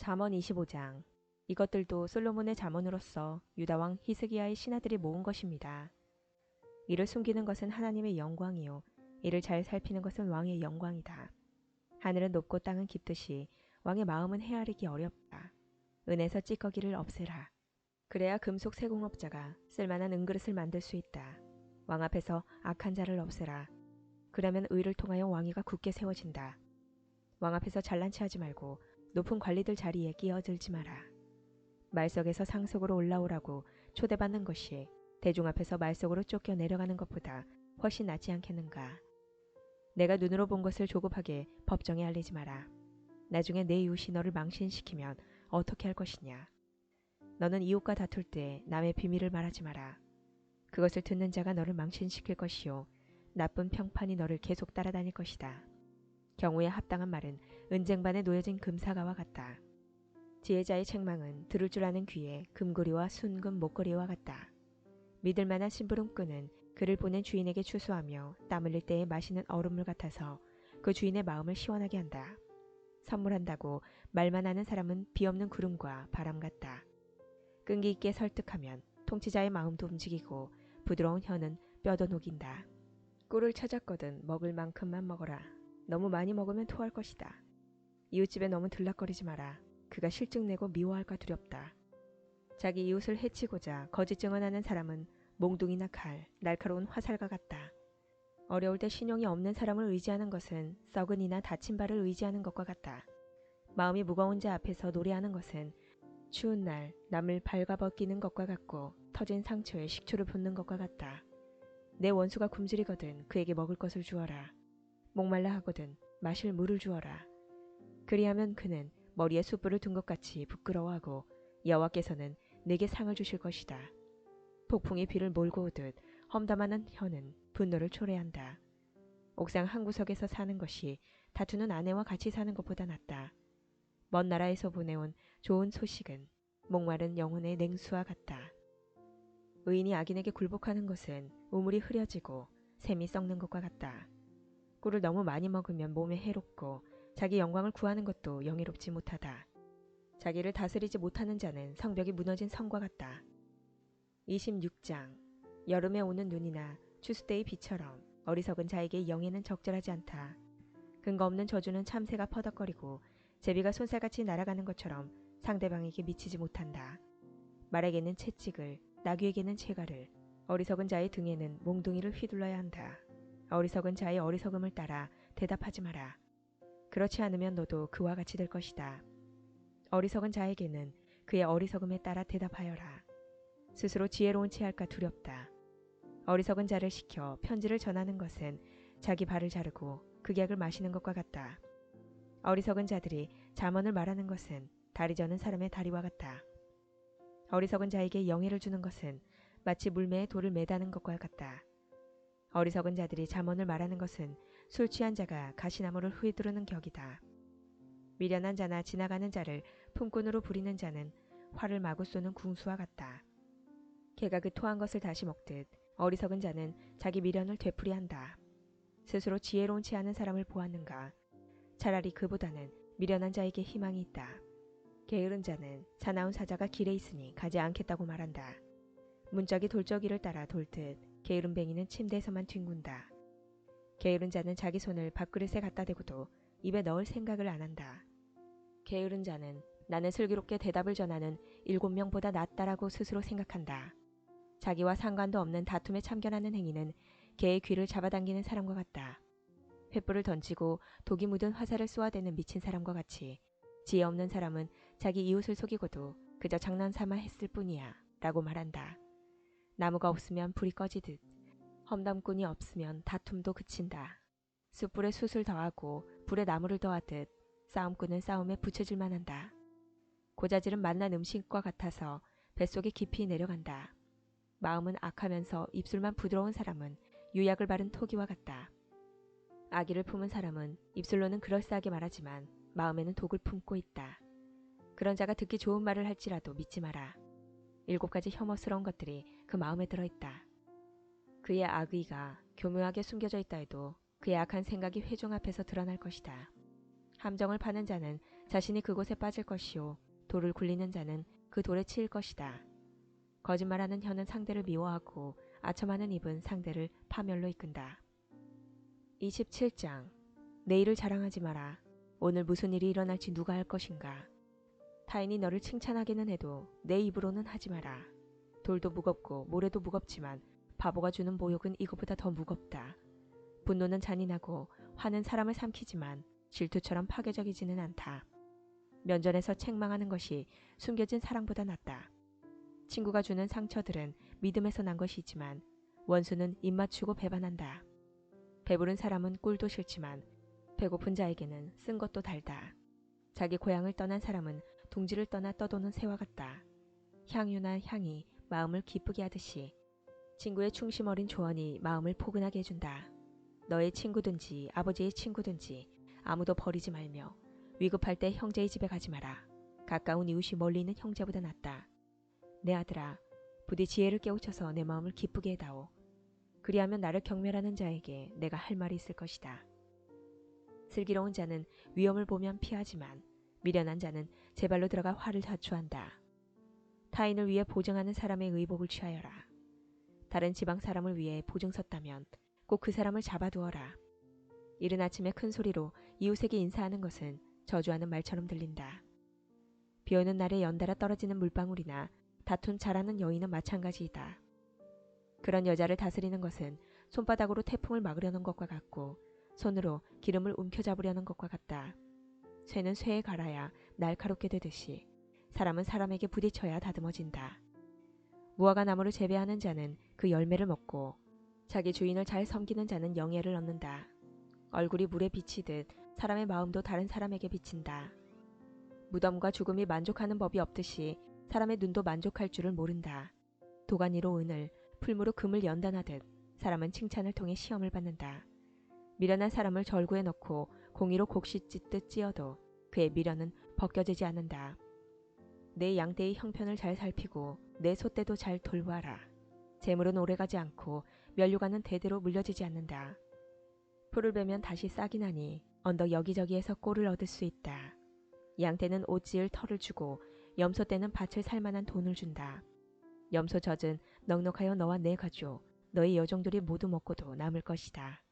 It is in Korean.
잠언 25장. 이것들도 솔로몬의 잠언으로서 유다왕 히스기야의 신하들이 모은 것입니다. 이를 숨기는 것은 하나님의 영광이요 이를 잘 살피는 것은 왕의 영광이다. 하늘은 높고 땅은 깊듯이 왕의 마음은 헤아리기 어렵다. 은에서 찌꺼기를 없애라. 그래야 금속 세공업자가 쓸만한 은그릇을 만들 수 있다. 왕 앞에서 악한 자를 없애라. 그러면 의를 통하여 왕위가 굳게 세워진다. 왕 앞에서 잘난 체하지 말고 높은 관리들 자리에 끼어들지 마라. 말석에서 상속으로 올라오라고 초대받는 것이 대중 앞에서 말석으로 쫓겨 내려가는 것보다 훨씬 낫지 않겠는가. 내가 눈으로 본 것을 조급하게 법정에 알리지 마라. 나중에 내 이웃이 너를 망신시키면 어떻게 할 것이냐. 너는 이웃과 다툴 때 남의 비밀을 말하지 마라. 그것을 듣는 자가 너를 망신시킬 것이요 나쁜 평판이 너를 계속 따라다닐 것이다. 경우에 합당한 말은 은쟁반에 놓여진 금사과와 같다. 지혜자의 책망은 들을 줄 아는 귀에 금고리와 순금 목걸이와 같다. 믿을 만한 심부름꾼은 그를 보낸 주인에게 추수하며 땀 흘릴 때에 마시는 얼음물 같아서 그 주인의 마음을 시원하게 한다. 선물한다고 말만 하는 사람은 비 없는 구름과 바람 같다. 끈기 있게 설득하면 통치자의 마음도 움직이고 부드러운 혀는 뼈도 녹인다. 꿀을 찾았거든 먹을 만큼만 먹어라. 너무 많이 먹으면 토할 것이다. 이웃집에 너무 들락거리지 마라. 그가 실증내고 미워할까 두렵다. 자기 이웃을 해치고자 거짓 증언하는 사람은 몽둥이나 칼, 날카로운 화살과 같다. 어려울 때 신용이 없는 사람을 의지하는 것은 썩은 이나 다친 발을 의지하는 것과 같다. 마음이 무거운 자 앞에서 노래하는 것은 추운 날 남을 발가벗기는 것과 같고 터진 상처에 식초를 붓는 것과 같다. 내 원수가 굶주리거든 그에게 먹을 것을 주어라. 목말라 하거든 마실 물을 주어라. 그리하면 그는 머리에 숯불을 둔 것 같이 부끄러워하고 여호와께서는 내게 상을 주실 것이다. 폭풍이 비를 몰고 오듯 험담하는 혀는 분노를 초래한다. 옥상 한 구석에서 사는 것이 다투는 아내와 같이 사는 것보다 낫다. 먼 나라에서 보내온 좋은 소식은 목마른 영혼의 냉수와 같다. 의인이 악인에게 굴복하는 것은 우물이 흐려지고 샘이 썩는 것과 같다. 꿀을 너무 많이 먹으면 몸에 해롭고 자기 영광을 구하는 것도 영예롭지 못하다. 자기를 다스리지 못하는 자는 성벽이 무너진 성과 같다. 26장. 여름에 오는 눈이나 추수 때의 비처럼 어리석은 자에게 영예는 적절하지 않다. 근거 없는 저주는 참새가 퍼덕거리고 제비가 손살같이 날아가는 것처럼 상대방에게 미치지 못한다. 말에게는 채찍을, 나귀에게는 채가를, 어리석은 자의 등에는 몽둥이를 휘둘러야 한다. 어리석은 자의 어리석음을 따라 대답하지 마라. 그렇지 않으면 너도 그와 같이 될 것이다. 어리석은 자에게는 그의 어리석음에 따라 대답하여라. 스스로 지혜로운 채 할까 두렵다. 어리석은 자를 시켜 편지를 전하는 것은 자기 발을 자르고 극약을 마시는 것과 같다. 어리석은 자들이 잠언을 말하는 것은 다리 저는 사람의 다리와 같다. 어리석은 자에게 영예를 주는 것은 마치 물매에 돌을 매다는 것과 같다. 어리석은 자들이 잠언을 말하는 것은 술 취한 자가 가시나무를 휘두르는 격이다. 미련한 자나 지나가는 자를 품꾼으로 부리는 자는 활을 마구 쏘는 궁수와 같다. 개가 그 토한 것을 다시 먹듯 어리석은 자는 자기 미련을 되풀이한다. 스스로 지혜로운 채 하는 사람을 보았는가? 차라리 그보다는 미련한 자에게 희망이 있다. 게으른 자는 사나운 사자가 길에 있으니 가지 않겠다고 말한다. 문짝이 돌적이를 따라 돌듯 게으름뱅이는 침대에서만 뒹군다. 게으른 자는 자기 손을 밥그릇에 갖다 대고도 입에 넣을 생각을 안 한다. 게으른 자는 나는 슬기롭게 대답을 전하는 7명보다 낫다라고 스스로 생각한다. 자기와 상관도 없는 다툼에 참견하는 행위는 개의 귀를 잡아당기는 사람과 같다. 횃불을 던지고 독이 묻은 화살을 쏘아대는 미친 사람과 같이 지혜 없는 사람은 자기 이웃을 속이고도 그저 장난삼아 했을 뿐이야 라고 말한다. 나무가 없으면 불이 꺼지듯 험담꾼이 없으면 다툼도 그친다. 숯불에 숯을 더하고 불에 나무를 더하듯 싸움꾼은 싸움에 부채질만 한다. 고자질은 맛난 음식과 같아서 뱃속에 깊이 내려간다. 마음은 악하면서 입술만 부드러운 사람은 유약을 바른 토기와 같다. 악의를 품은 사람은 입술로는 그럴싸하게 말하지만 마음에는 독을 품고 있다. 그런 자가 듣기 좋은 말을 할지라도 믿지 마라. 7가지 혐오스러운 것들이 그 마음에 들어있다. 그의 악의가 교묘하게 숨겨져 있다 해도 그의 악한 생각이 회중 앞에서 드러날 것이다. 함정을 파는 자는 자신이 그곳에 빠질 것이요 돌을 굴리는 자는 그 돌에 치일 것이다. 거짓말하는 혀는 상대를 미워하고 아첨하는 입은 상대를 파멸로 이끈다. 27장. 내일을 자랑하지 마라. 오늘 무슨 일이 일어날지 누가 알 것인가. 타인이 너를 칭찬하기는 해도 내 입으로는 하지 마라. 돌도 무겁고 모래도 무겁지만 바보가 주는 모욕은 이것보다 더 무겁다. 분노는 잔인하고 화는 사람을 삼키지만 질투처럼 파괴적이지는 않다. 면전에서 책망하는 것이 숨겨진 사랑보다 낫다. 친구가 주는 상처들은 믿음에서 난 것이지만 원수는 입 맞추고 배반한다. 배부른 사람은 꿀도 싫지만 배고픈 자에게는 쓴 것도 달다. 자기 고향을 떠난 사람은 둥지를 떠나 떠도는 새와 같다. 향유나 향이 마음을 기쁘게 하듯이 친구의 충심 어린 조언이 마음을 포근하게 해준다. 너의 친구든지 아버지의 친구든지 아무도 버리지 말며 위급할 때 형제의 집에 가지 마라. 가까운 이웃이 멀리 있는 형제보다 낫다. 내 아들아, 부디 지혜를 깨우쳐서 내 마음을 기쁘게 해다오. 그리하면 나를 경멸하는 자에게 내가 할 말이 있을 것이다. 슬기로운 자는 위험을 보면 피하지만 미련한 자는 제 발로 들어가 화를 자초한다. 타인을 위해 보증하는 사람의 의복을 취하여라. 다른 지방 사람을 위해 보증 섰다면 꼭 그 사람을 잡아두어라. 이른 아침에 큰 소리로 이웃에게 인사하는 것은 저주하는 말처럼 들린다. 비 오는 날에 연달아 떨어지는 물방울이나 다툰 잘하는 여인은 마찬가지이다. 그런 여자를 다스리는 것은 손바닥으로 태풍을 막으려는 것과 같고 손으로 기름을 움켜잡으려는 것과 같다. 쇠는 쇠에 갈아야 날카롭게 되듯이 사람은 사람에게 부딪혀야 다듬어진다. 무화과 나무를 재배하는 자는 그 열매를 먹고 자기 주인을 잘 섬기는 자는 영예를 얻는다. 얼굴이 물에 비치듯 사람의 마음도 다른 사람에게 비친다. 무덤과 죽음이 만족하는 법이 없듯이 사람의 눈도 만족할 줄을 모른다. 도가니로 은을, 풀무로 금을 연단하듯 사람은 칭찬을 통해 시험을 받는다. 미련한 사람을 절구에 넣고 공이로 곡식 찢듯 찧어도 그의 미련은 벗겨지지 않는다. 내 양떼의 형편을 잘 살피고 내 소떼도 잘 돌보아라. 재물은 오래가지 않고 면류관은 대대로 물려지지 않는다. 풀을 베면 다시 싹이 나니 언덕 여기저기에서 꼴을 얻을 수 있다. 양떼는 옷 지을 털을 주고 염소떼는 밭을 살 만한 돈을 준다. 염소 젖은 넉넉하여 너와 내 가족, 너의 여종들이 모두 먹고도 남을 것이다.